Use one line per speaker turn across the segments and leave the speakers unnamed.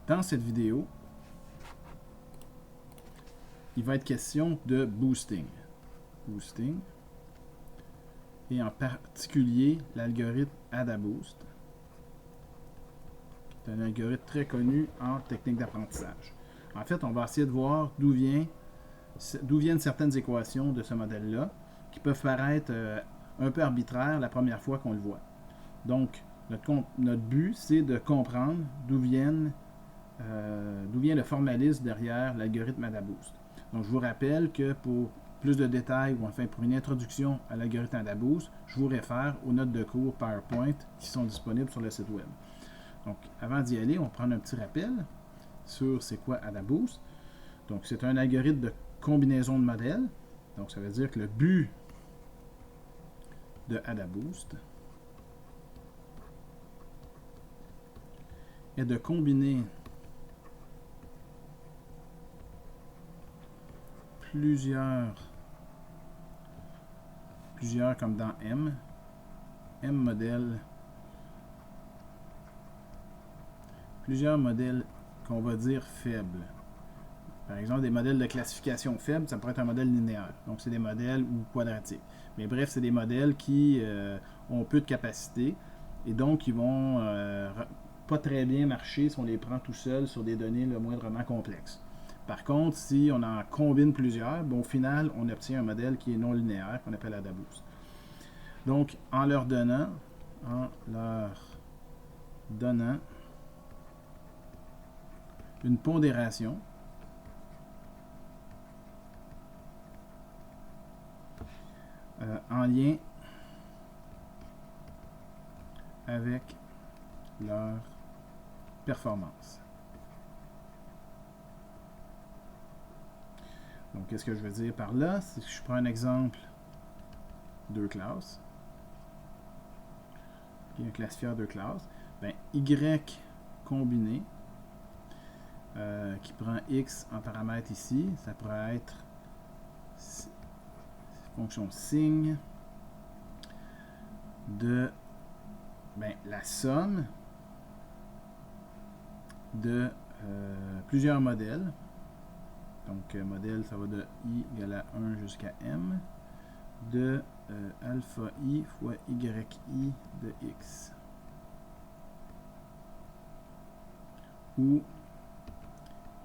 Dans cette vidéo, il va être question de boosting. Boosting. Et en particulier, l'algorithme AdaBoost. C'est un algorithme très connu en technique d'apprentissage. En fait, on va essayer de voir d'où viennent certaines équations de ce modèle-là, qui peuvent paraître un peu arbitraires la première fois qu'on le voit. Donc, notre but, c'est de comprendre d'où vient le formalisme derrière l'algorithme AdaBoost. Donc, je vous rappelle que pour plus de détails ou enfin pour une introduction à l'algorithme AdaBoost, je vous réfère aux notes de cours PowerPoint qui sont disponibles sur le site web. Donc, avant d'y aller, on va prendre un petit rappel sur c'est quoi AdaBoost. Donc, c'est un algorithme de combinaison de modèles. Donc, ça veut dire que le but de AdaBoost est de combiner plusieurs comme dans M modèles, plusieurs modèles qu'on va dire faibles. Par exemple, des modèles de classification faibles, ça pourrait être un modèle linéaire. Donc, c'est des modèles ou quadratiques. Mais bref, c'est des modèles qui ont peu de capacité et donc ils vont pas très bien marcher si on les prend tout seuls sur des données le moindrement complexes. Par contre, si on en combine plusieurs, bon, au final, on obtient un modèle qui est non linéaire, qu'on appelle AdaBoost. Donc, en leur donnant une pondération en lien avec leur performance. Donc, qu'est-ce que je veux dire par là? Si je prends un exemple, deux classes, un classifieur de classes, ben, Y combiné, qui prend X en paramètre ici, ça pourrait être fonction signe de la somme de plusieurs modèles. Donc, modèle, ça va de I égale à 1 jusqu'à M, de alpha I fois YI de X. Ou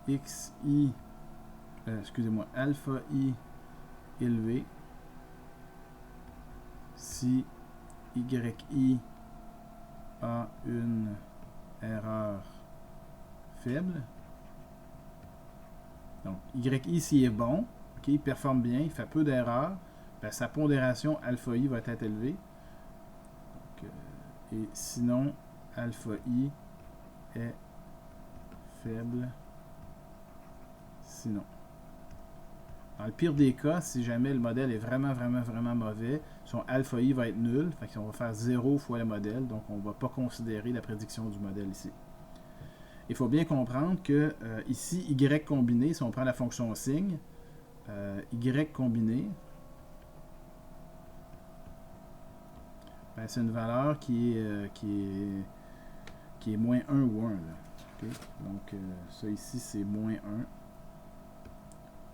XI, alpha I élevé si YI a une erreur faible. Donc, YI, s'il est bon, okay, il performe bien, il fait peu d'erreurs, ben, sa pondération alpha I va être élevée. Donc, et sinon, alpha I est faible. Sinon. Dans le pire des cas, si jamais le modèle est vraiment mauvais, son alpha I va être nul, fait qu'on va faire 0 fois le modèle, donc on ne va pas considérer la prédiction du modèle ici. Il faut bien comprendre que ici, Y combiné, si on prend la fonction signe, Y combiné, ben, c'est une valeur qui est moins 1 ou 1. Là. Okay? Donc, ça ici, c'est moins 1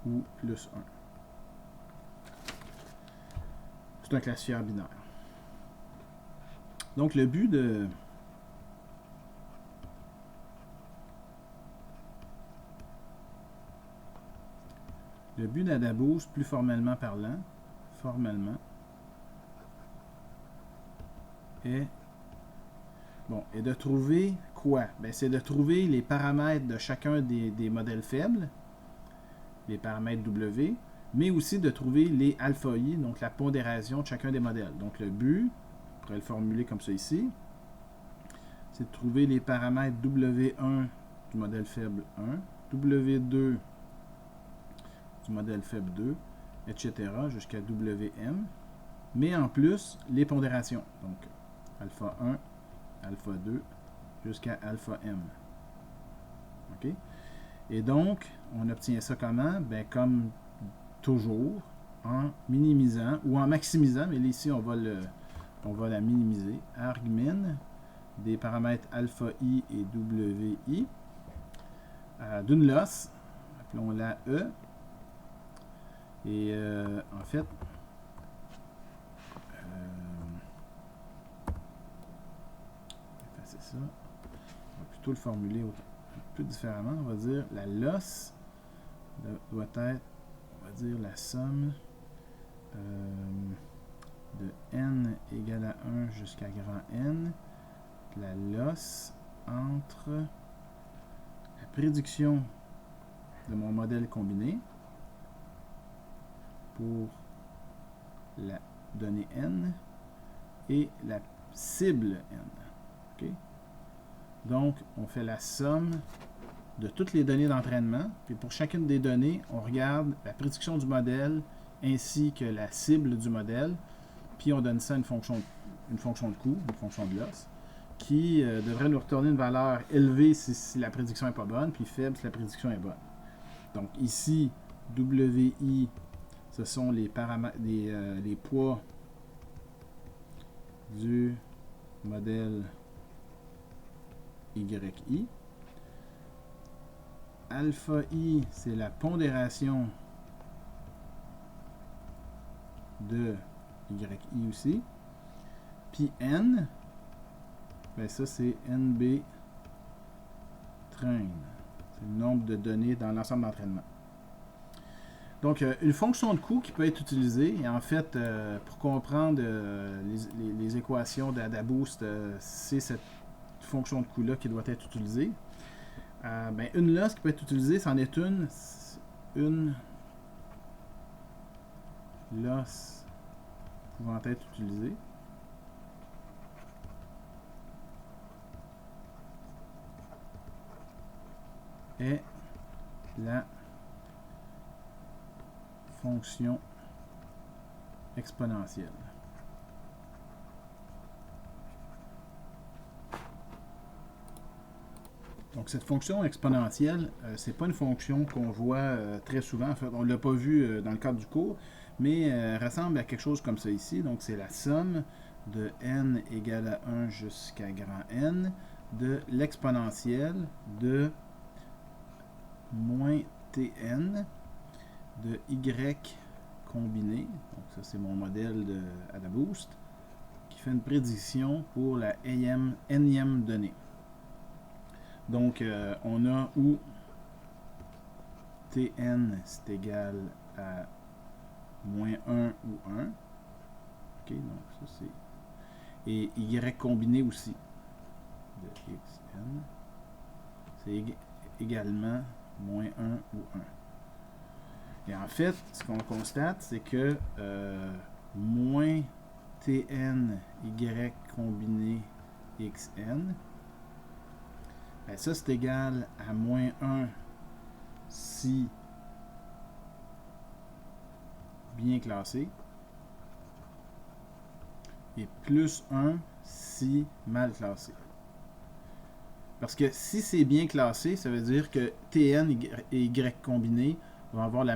ou plus 1. C'est un classifieur binaire. Donc, le but d'AdaBoost, plus formellement parlant, est de trouver quoi? Ben, c'est de trouver les paramètres de chacun des modèles faibles, les paramètres W, mais aussi de trouver les alpha I, donc la pondération de chacun des modèles. Donc le but, on pourrait le formuler comme ça ici, c'est de trouver les paramètres W1 du modèle faible 1, W2 du modèle faible 2, etc. jusqu'à WM, mais en plus les pondérations. Donc alpha 1, alpha 2, jusqu'à alpha M. OK? Et donc, on obtient ça comment? Ben, comme toujours, en minimisant, ou en maximisant, mais ici, on va la minimiser. Argmin des paramètres alpha I et WI d'une losse, appelons-la E, et en fait, c'est ça, on va plutôt le formuler un peu différemment, on va dire la losse doit être, on va dire la somme de n égale à 1 jusqu'à grand N, la losse entre la prédiction de mon modèle combiné pour la donnée n et la cible n. Okay? Donc, on fait la somme de toutes les données d'entraînement, puis pour chacune des données, on regarde la prédiction du modèle ainsi que la cible du modèle, puis on donne ça à une fonction de coût, une fonction de loss, qui devrait nous retourner une valeur élevée si la prédiction n'est pas bonne, puis faible si la prédiction est bonne. Donc ici, WI, ce sont les paramètres, les poids du modèle YI. Alpha I, c'est la pondération de YI aussi. Puis N, ben ça c'est NB train. C'est le nombre de données dans l'ensemble d'entraînement. Donc, une fonction de coût qui peut être utilisée, et en fait, pour comprendre les équations d'AdaBoost, c'est cette fonction de coût-là qui doit être utilisée. Ben, une loss qui peut être utilisée, c'en est une loss pouvant être utilisée. Est la fonction exponentielle. Donc cette fonction exponentielle, c'est pas une fonction qu'on voit très souvent. En fait, on ne l'a pas vu dans le cadre du cours, mais ressemble à quelque chose comme ça ici. Donc c'est la somme de n égale à 1 jusqu'à grand N de l'exponentielle de moins Tn de y combiné, donc ça c'est mon modèle de AdaBoost, qui fait une prédiction pour la nème donnée. Donc on a où Tn c'est égal à moins 1 ou 1. Ok, donc ça c'est. Et y combiné aussi de xn, c'est également moins 1 ou 1. Et en fait, ce qu'on constate, c'est que moins Tn y combiné xn, ben ça c'est égal à moins 1 si bien classé et plus 1 si mal classé. Parce que si c'est bien classé, ça veut dire que Tn et y combiné vont avoir le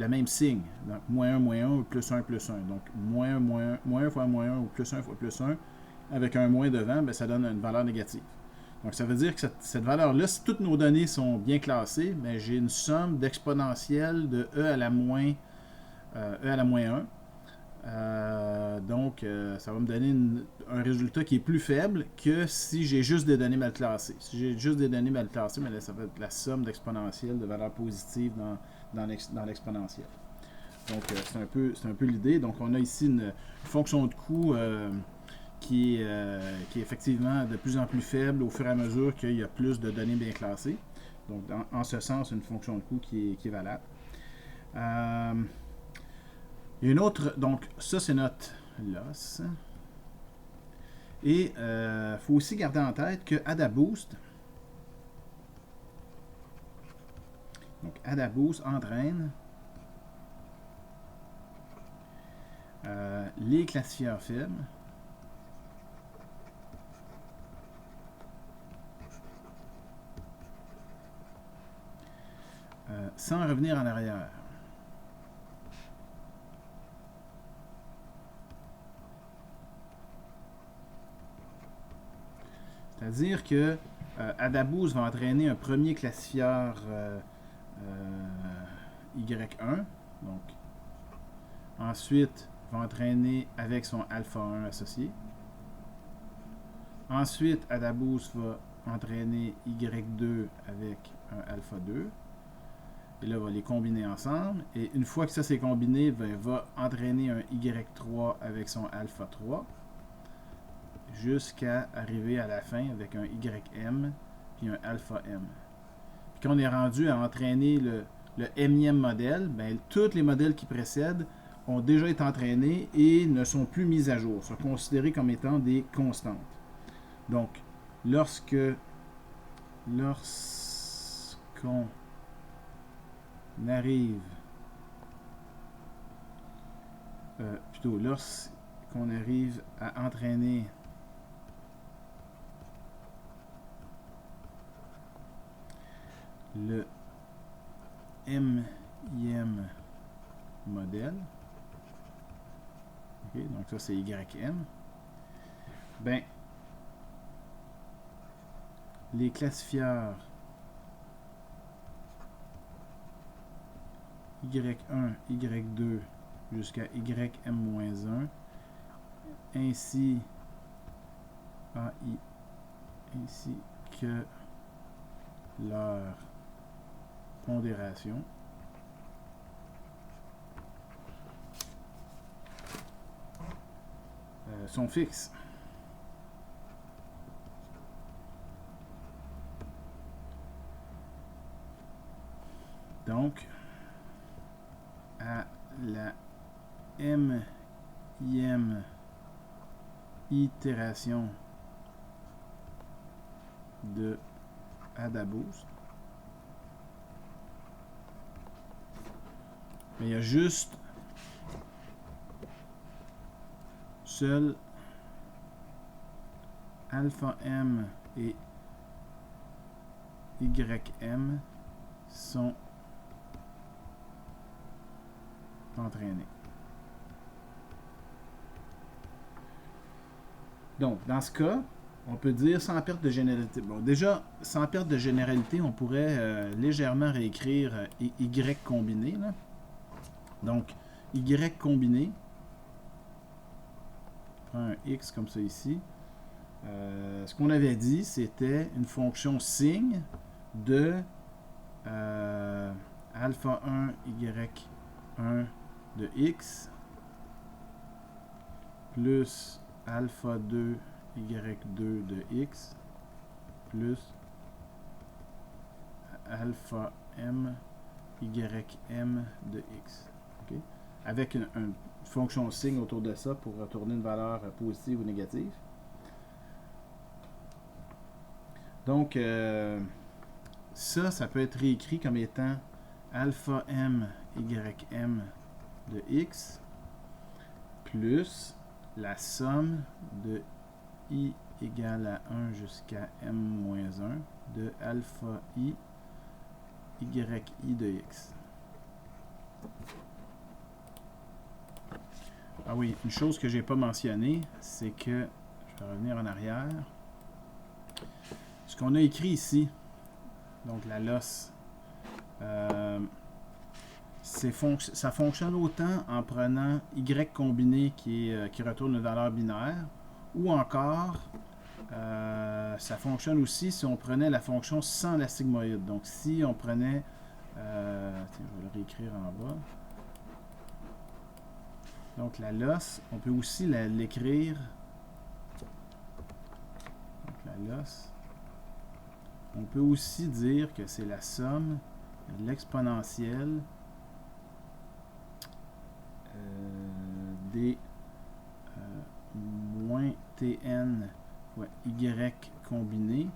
même signe. Donc, moins 1 ou plus 1 plus 1. Donc, moins 1 fois moins 1 ou plus 1 fois plus 1, avec un moins devant, ben, ça donne une valeur négative. Donc, ça veut dire que cette valeur-là, si toutes nos données sont bien classées, ben, j'ai une somme d'exponentielle de e à la moins 1. Donc, ça va me donner un résultat qui est plus faible que si j'ai juste des données mal classées. Si j'ai juste des données mal classées, mais là, ça va être la somme d'exponentielle de valeurs positives dans l'exponentielle. Donc, c'est un peu l'idée. Donc, on a ici une fonction de coût qui est effectivement de plus en plus faible au fur et à mesure qu'il y a plus de données bien classées. Donc, en ce sens, une fonction de coût qui est valable. Il y a une autre, donc ça c'est notre loss. Et il faut aussi garder en tête que AdaBoost, donc AdaBoost entraîne les classifieurs faibles sans revenir en arrière. C'est-à-dire que AdaBoost va entraîner un premier classifieur Y1. Donc, ensuite, va entraîner avec son alpha 1 associé. Ensuite, AdaBoost va entraîner Y2 avec un alpha 2. Et là, on va les combiner ensemble. Et une fois que ça c'est combiné, va entraîner un Y3 avec son alpha 3 jusqu'à arriver à la fin avec un YM puis un alpha M. Puis quand on est rendu à entraîner le Mème modèle, ben, tous les modèles qui précèdent ont déjà été entraînés et ne sont plus mis à jour, sont considérés comme étant des constantes. Donc, lorsqu'on arrive, lorsqu'on arrive à entraîner le Mème modèle, okay, donc ça c'est YM, ben, les classifieurs Y1, Y2 jusqu'à YM-1 ainsi que leur pondération sont fixes. Donc, à la Mème itération de AdaBoost, mais il y a juste seul alpha M et YM sont entraînés. Donc, dans ce cas, on peut dire sans perte de généralité. Bon, déjà, sans perte de généralité, on pourrait légèrement réécrire Y combiné. Là. Donc, Y combiné. On prend un X comme ça ici. Ce qu'on avait dit, c'était une fonction signe de alpha 1, Y1 de X plus alpha 2, Y2 de X plus alpha M, YM de X. Okay? Avec une fonction signe autour de ça pour retourner une valeur positive ou négative. Donc, ça peut être réécrit comme étant alpha M, YM de X plus la somme de I égale à 1 jusqu'à M-1 de alpha I, YI de X. Ah oui, une chose que j'ai pas mentionnée, c'est que, je vais revenir en arrière, ce qu'on a écrit ici, donc la loss, ça fonctionne autant en prenant Y combiné qui retourne une valeur binaire, ou encore, ça fonctionne aussi si on prenait la fonction sans la sigmoïde. Donc si on prenait, tiens, je vais le réécrire en bas. Donc la loss, on peut aussi l'écrire. Donc la loss, on peut aussi dire que c'est la somme de l'exponentielle des moins Tn fois Y combiné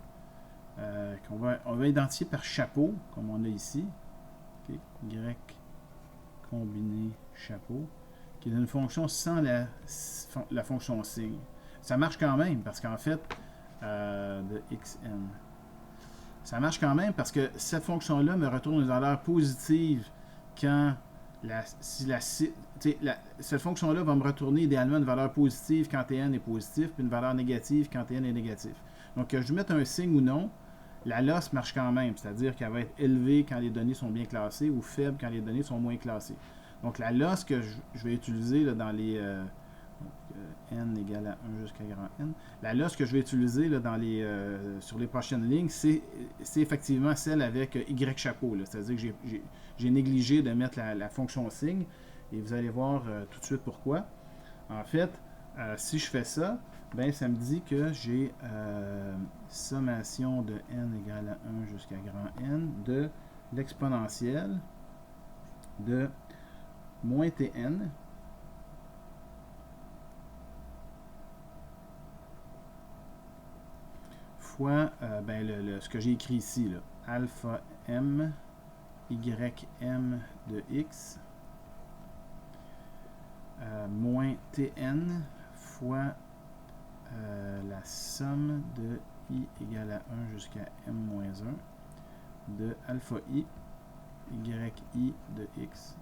on va identifier par chapeau, comme on a ici. Okay. Y combiné chapeau, qui est une fonction sans la fonction signe. Ça marche quand même, parce qu'en fait, de xn. Ça marche quand même parce que cette fonction-là me retourne une valeur positive quand cette fonction-là va me retourner idéalement une valeur positive quand Tn est positif, puis une valeur négative quand Tn est négatif. Donc, que je mette un signe ou non, la loss marche quand même, c'est-à-dire qu'elle va être élevée quand les données sont bien classées ou faible quand les données sont moins classées. Donc la loss que je vais utiliser là, dans les n égale à 1 jusqu'à grand N, la loss que je vais utiliser là, sur les prochaines lignes, c'est effectivement celle avec Y chapeau, c'est-à-dire que j'ai négligé de mettre la fonction signe, et vous allez voir tout de suite pourquoi. En fait, si je fais ça, ben ça me dit que j'ai sommation de n égale à 1 jusqu'à grand N de l'exponentielle de moins Tn fois ce que j'ai écrit ici, là, alpha m ym de x moins Tn fois la somme de I égale à 1 jusqu'à m-1 de alpha I, yi de x,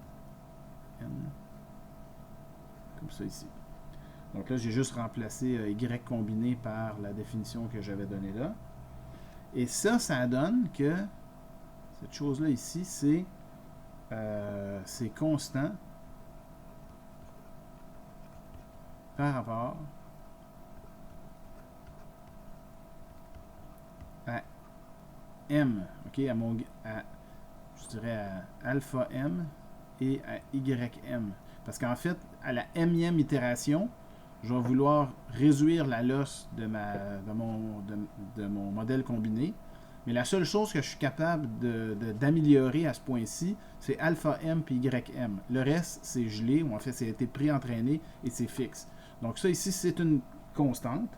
n, comme ça ici. Donc là, j'ai juste remplacé y combiné par la définition que j'avais donnée là. Et ça donne que cette chose-là ici, c'est constant par rapport à m, ok, je dirais à alpha m et à ym. Parce qu'en fait, à la m-ième itération, je vais vouloir réduire la loss de mon modèle combiné. Mais la seule chose que je suis capable d'améliorer à ce point-ci, c'est alpha m puis ym. Le reste, c'est gelé, ou en fait, ça a été pré-entraîné et c'est fixe. Donc ça ici, c'est une constante.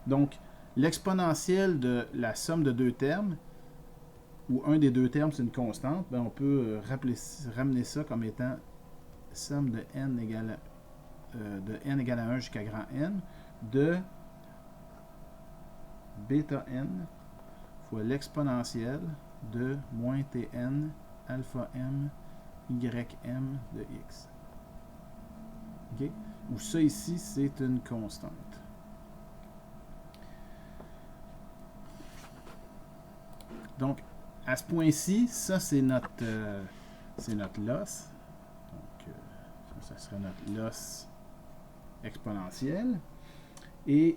Donc, l'exponentielle de la somme de deux termes, où un des deux termes, c'est une constante, ben on peut ramener ça comme étant somme de n égale à 1 jusqu'à grand N de bêta n fois l'exponentielle de moins Tn alpha m ym de x. Okay? Où ça ici, c'est une constante. Donc, à ce point-ci, ça c'est notre loss. Donc, ça serait notre loss exponentielle. Et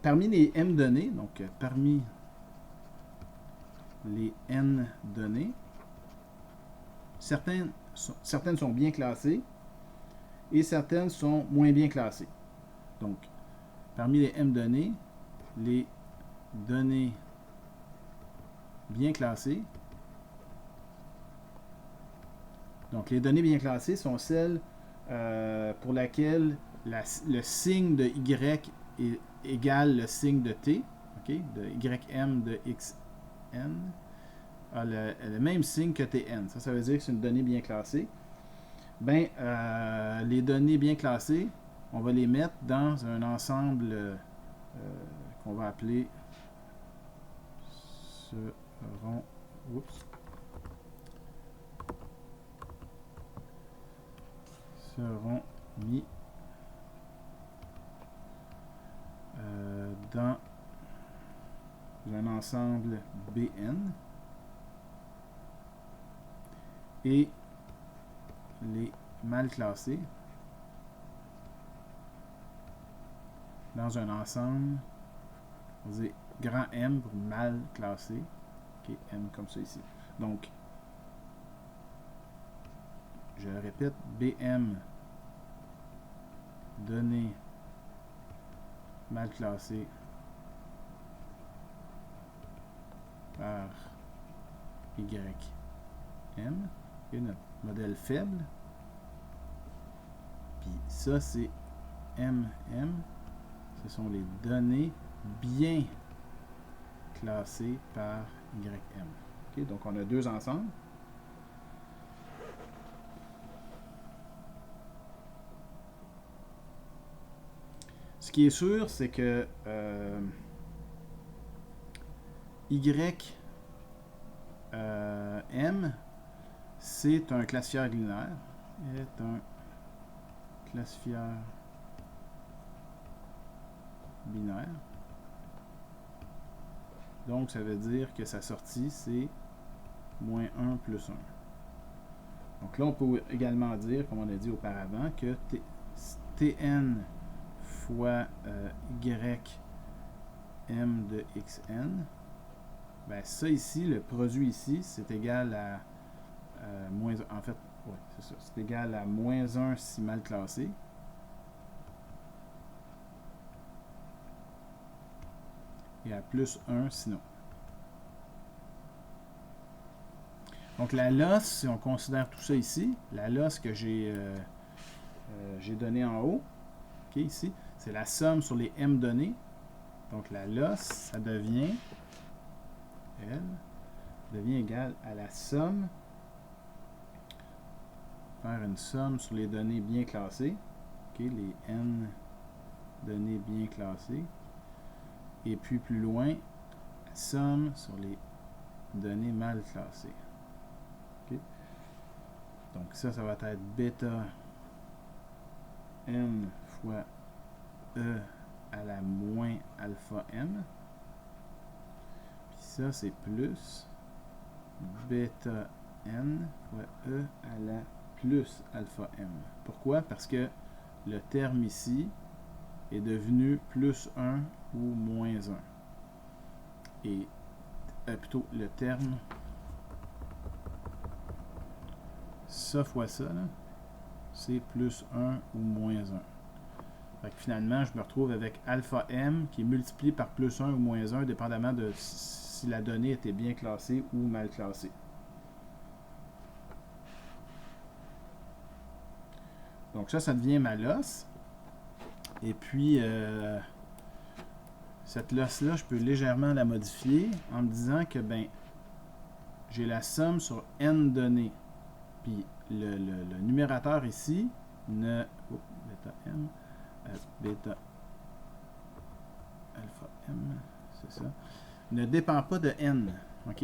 parmi les m données, donc parmi les n données, certaines sont bien classées et certaines sont moins bien classées. Donc, parmi les m données, les données bien classées, donc les données bien classées sont celles pour laquelle le signe de y est égal le signe de t, okay, de ym de xn a le même signe que tn. Ça veut dire que c'est une donnée bien classée. Ben, les données bien classées, on va les mettre dans un ensemble qu'on va appeler seront mis dans un ensemble Bn et les mal classés dans un ensemble, on va dire grand M pour mal classé, okay, M comme ça ici. Donc, je répète, Bm données mal classées par ym, et notre modèle faible. Puis ça, c'est mm. Ce sont les données bien classées par ym. Okay, donc, on a deux ensembles. Ce qui est sûr, c'est que ym, c'est un classifieur linéaire. Est un classifieur binaire. Donc, ça veut dire que sa sortie, c'est moins 1 plus 1. Donc là, on peut également dire, comme on a dit auparavant, que Tn fois ym de xn, ben ça ici, le produit ici, c'est égal à moins 1. En fait, ouais, c'est ça. C'est égal à moins 1 si mal classé. Et à plus 1 sinon. Donc la loss, si on considère tout ça ici, la loss que j'ai donné en haut, okay, ici, c'est la somme sur les m données. Donc la loss, ça devient, elle, devient égale à la somme, faire une somme sur les données bien classées, okay, les n données bien classées, et puis plus loin, la somme sur les données mal classées. Okay. Donc ça va être bêta n fois e à la moins alpha m. Puis ça, c'est plus bêta n fois e à la plus alpha m. Pourquoi? Parce que le terme ici est devenu plus 1 ou moins 1. Et plutôt le terme ça fois ça, c'est plus 1 ou moins 1. Fait que finalement, je me retrouve avec alpha m qui est multiplié par plus 1 ou moins 1, dépendamment de si la donnée était bien classée ou mal classée. Donc ça devient ma loss. Et puis, cette loss-là, je peux légèrement la modifier en me disant que, ben, j'ai la somme sur n données. Puis le numérateur ici ne bêta m bêta alpha m, c'est ça, ne dépend pas de n. OK?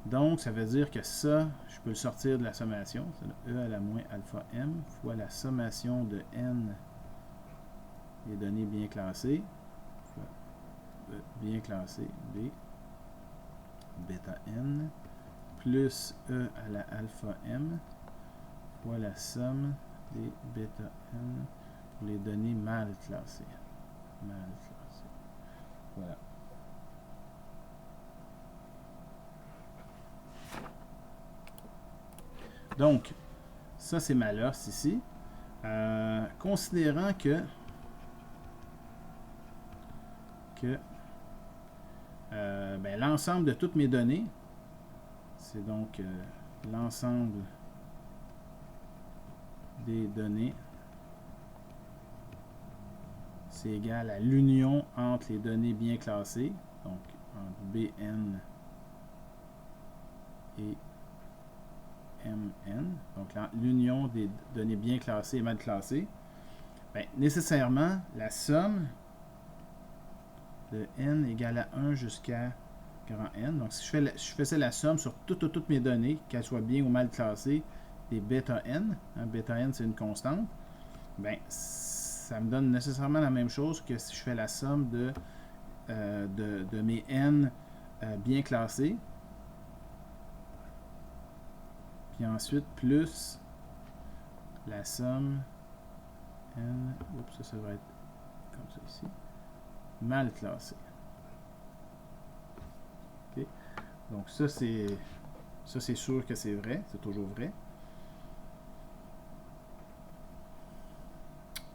Donc, ça veut dire que ça, je peux le sortir de la sommation. C'est e à la moins alpha m fois la sommation de n des données bien classées fois e bien classé b bêta n plus e à la alpha m fois la somme des bêta n pour les données mal classées. Mal classées. Voilà. Donc, ça c'est ma loss ici. Considérant que ben, l'ensemble de toutes mes données, c'est donc l'ensemble des données, c'est égal à l'union entre les données bien classées, donc entre Bn et Mn, donc l'union des données bien classées et mal classées. Ben, nécessairement, la somme de n égale à 1 jusqu'à grand N. Donc, si je faisais la somme sur toutes mes données, qu'elles soient bien ou mal classées, des bêta n, bêta n c'est une constante, ben, ça me donne nécessairement la même chose que si je fais la somme de mes n bien classés, puis ensuite plus la somme n, oups, ça va être comme ça ici, mal classé. Okay. Donc ça c'est sûr que c'est vrai, c'est toujours vrai.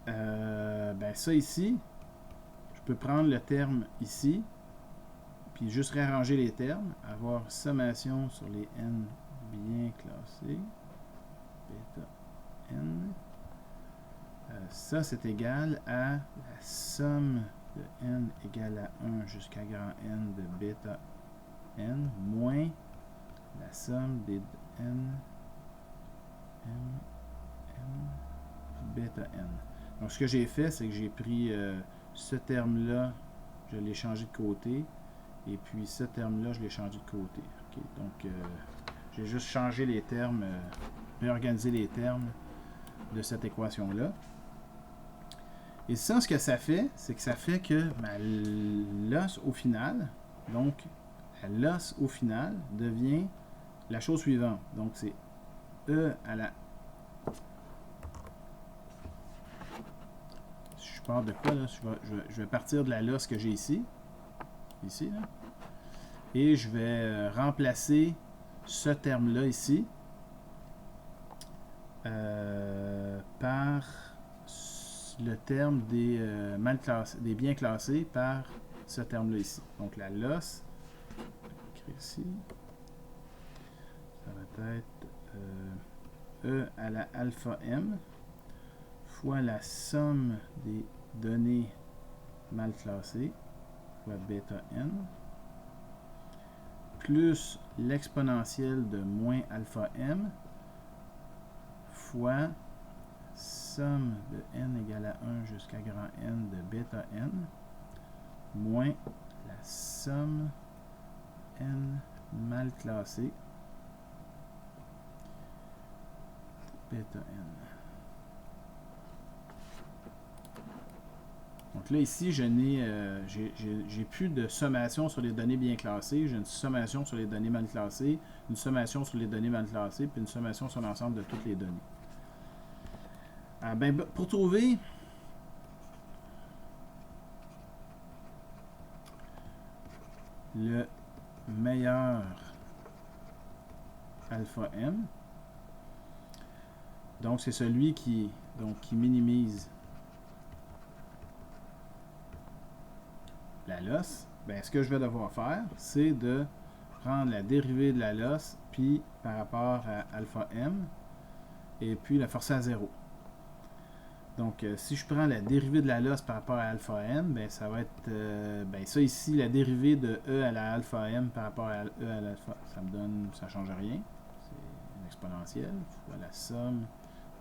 Ben ça ici, je peux prendre le terme ici, puis juste réarranger les termes, avoir sommation sur les n bien classés, bêta n. Ça c'est égal à la somme de n égale à 1 jusqu'à grand N de bêta n moins la somme des n bêta n. Donc ce que j'ai fait, c'est que j'ai pris ce terme-là, je l'ai changé de côté, et puis ce terme-là, je l'ai changé de côté. Okay? Donc j'ai juste changé les termes, réorganisé les termes de cette équation-là. Et ça, ce que ça fait, c'est que ça fait que ma loss au final, donc la loss au final devient la chose suivante. Donc, c'est E à la... Si je pars de quoi, là? Je vais partir de la loss que j'ai ici. Ici, là. Et je vais remplacer ce terme-là ici par le terme des, mal classés, des biens classés par ce terme-là ici. Donc, la loss, je vais écrire ici, ça va être E à la alpha m fois la somme des données mal classées fois bêta n plus l'exponentielle de moins alpha m fois somme de n égale à 1 jusqu'à grand N de bêta n moins la somme n mal classée bêta n. Donc là, ici, j'ai plus de sommation sur les données bien classées. J'ai une sommation sur les données mal classées, une sommation sur les données mal classées, puis une sommation sur l'ensemble de toutes les données. Pour trouver le meilleur alpha m, donc c'est celui qui minimise la loss, ce que je vais devoir faire, c'est de prendre la dérivée de la loss, puis par rapport à alpha m, et puis la forcer à 0. Donc, si je prends la dérivée de la loss par rapport à alpha m, ça va être, ça ici, la dérivée de e à la alpha m par rapport à e à l'alpha, ça me donne, ça ne change rien, c'est une exponentielle, fois la somme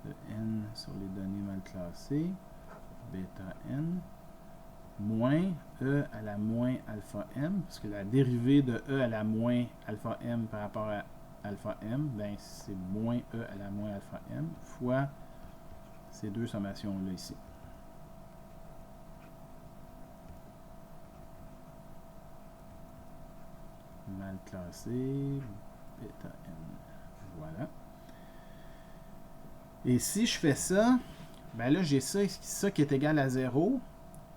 de n sur les données mal classées, bêta n, moins e à la moins alpha m, parce que la dérivée de e à la moins alpha m par rapport à alpha m, c'est moins e à la moins alpha m, fois ces deux sommations-là ici. Mal classé, bêta n. Voilà. Et si je fais ça, là j'ai ça qui est égal à 0.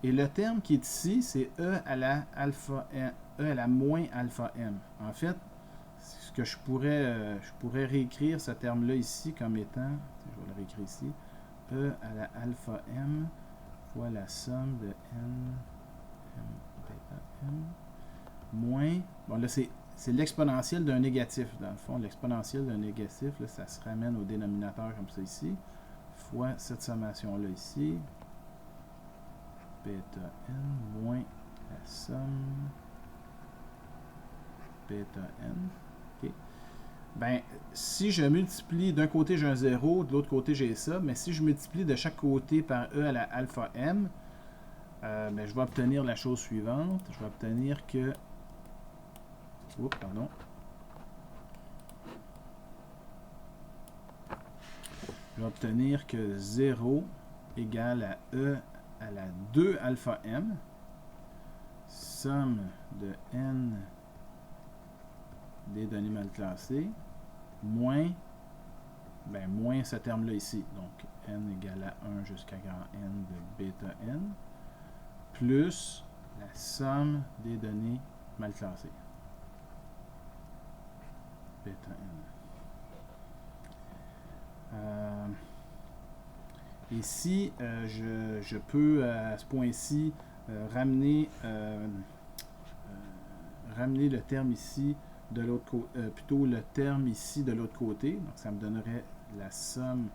Et le terme qui est ici, c'est E à la alpha m, E à la moins alpha m. En fait, ce que je pourrais réécrire ce terme-là ici comme étant, je vais le réécrire ici, E à la alpha m fois la somme de n bêta m moins, là c'est l'exponentielle d'un négatif. Dans le fond, l'exponentielle d'un négatif, là, ça se ramène au dénominateur comme ça ici, fois cette sommation-là ici, bêta n moins la somme bêta n. Okay. Si je multiplie, d'un côté j'ai un 0, de l'autre côté j'ai ça, mais si je multiplie de chaque côté par e à la alpha m, je vais obtenir la chose suivante. Je vais obtenir que... Oups, pardon. Je vais obtenir que 0 égale à e à la 2 alpha m, somme de n des données mal classées, moins ce terme-là ici, donc n égale à 1 jusqu'à grand N de bêta n, plus la somme des données mal classées, bêta n. Ici, je peux à ce point-ci ramener le terme ici de l'autre côté, plutôt le terme ici de l'autre côté. Donc ça me donnerait la somme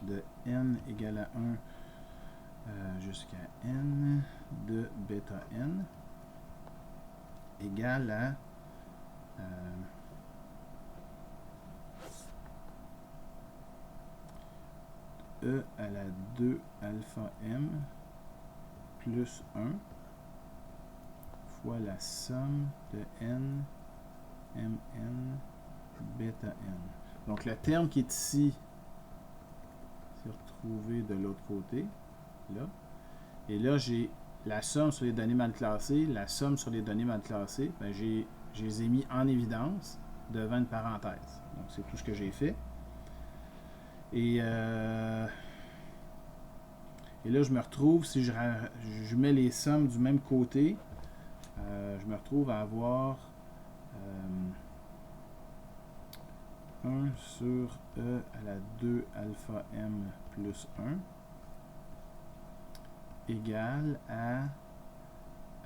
de n égale à 1 jusqu'à n de bêta n égale à e à la 2 alpha m plus 1 fois la somme de n mn bêta n. Donc le terme qui est ici s'est retrouvé de l'autre côté, là. Et là, j'ai la somme sur les données mal classées, la somme sur les données mal classées, ben, je les ai mis en évidence devant une parenthèse. Donc, c'est tout ce que j'ai fait. Et là, je me retrouve, si je mets les sommes du même côté, je me retrouve à avoir 1 sur E à la 2 alpha m plus 1 égale à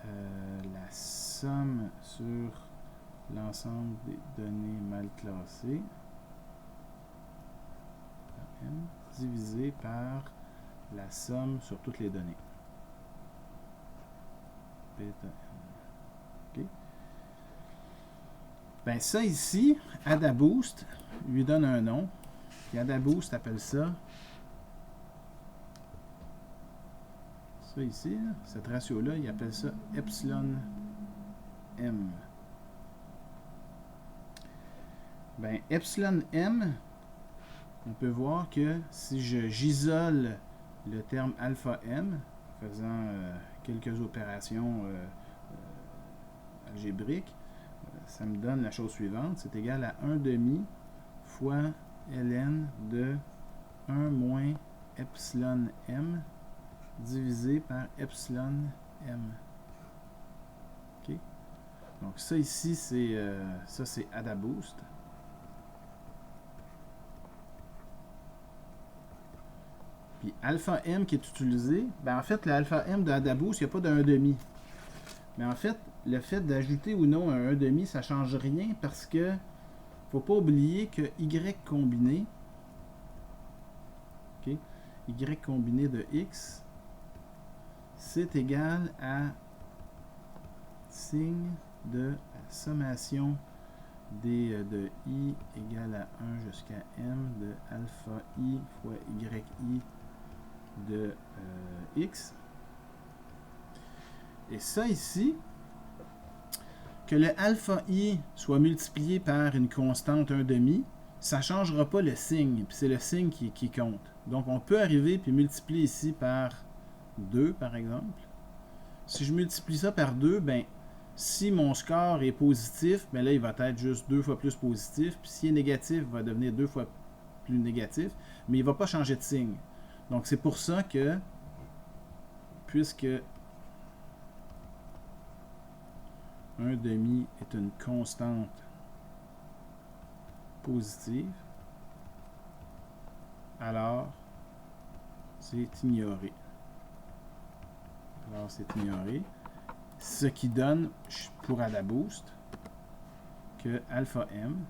la somme sur l'ensemble des données mal classées m divisé par la somme sur toutes les données. Bêta n. OK. Ben ça ici, AdaBoost lui donne un nom. Puis AdaBoost appelle ça ici, là, cette ratio-là, il appelle ça epsilon m. Ben epsilon m, on peut voir que si j'isole le terme alpha m, en faisant quelques opérations algébriques, ça me donne la chose suivante, c'est égal à 1 demi fois ln de 1 moins epsilon m divisé par epsilon m. OK? Donc ça ici, c'est AdaBoost. Puis alpha m qui est utilisé, ben en fait, l'alpha m de AdaBoost, il n'y a pas de 1 demi. Mais en fait, le fait d'ajouter ou non un 1 demi, ça ne change rien parce que faut pas oublier que y combiné, okay, y combiné de x, c'est égal à signe de la sommation de i égale à 1 jusqu'à m de alpha i fois yi de x. Et ça ici, que le alpha i soit multiplié par une constante 1 demi, ça ne changera pas le signe, puis c'est le signe qui compte. Donc on peut arriver puis multiplier ici par 2 par exemple. Si je multiplie ça par 2, ben si mon score est positif, ben là il va être juste 2 fois plus positif, puis s'il est négatif, il va devenir 2 fois plus négatif, mais il ne va pas changer de signe. Donc c'est pour ça que, puisque 1 demi est une constante positive, alors c'est ignoré. Alors c'est ignoré. Ce qui donne pour AdaBoost que alpha m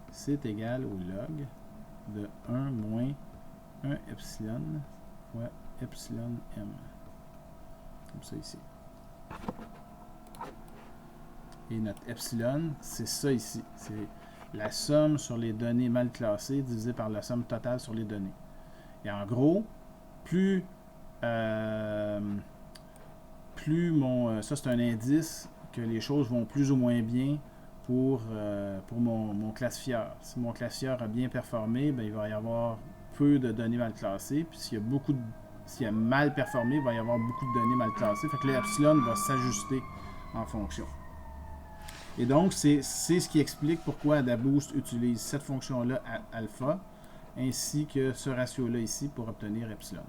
c'est égal au log de 1 moins 1 epsilon fois epsilon m. Comme ça ici. Et notre epsilon, c'est ça ici. C'est la somme sur les données mal classées divisée par la somme totale sur les données. Et en gros, plus ça c'est un indice que les choses vont plus ou moins bien pour mon classifieur. Si mon classifieur a bien performé, ben, il va y avoir peu de données mal classées. Puis s'il a mal performé, il va y avoir beaucoup de données mal classées. Fait que le epsilon va s'ajuster en fonction. Et donc, c'est ce qui explique pourquoi AdaBoost utilise cette fonction-là alpha, ainsi que ce ratio-là ici pour obtenir epsilon.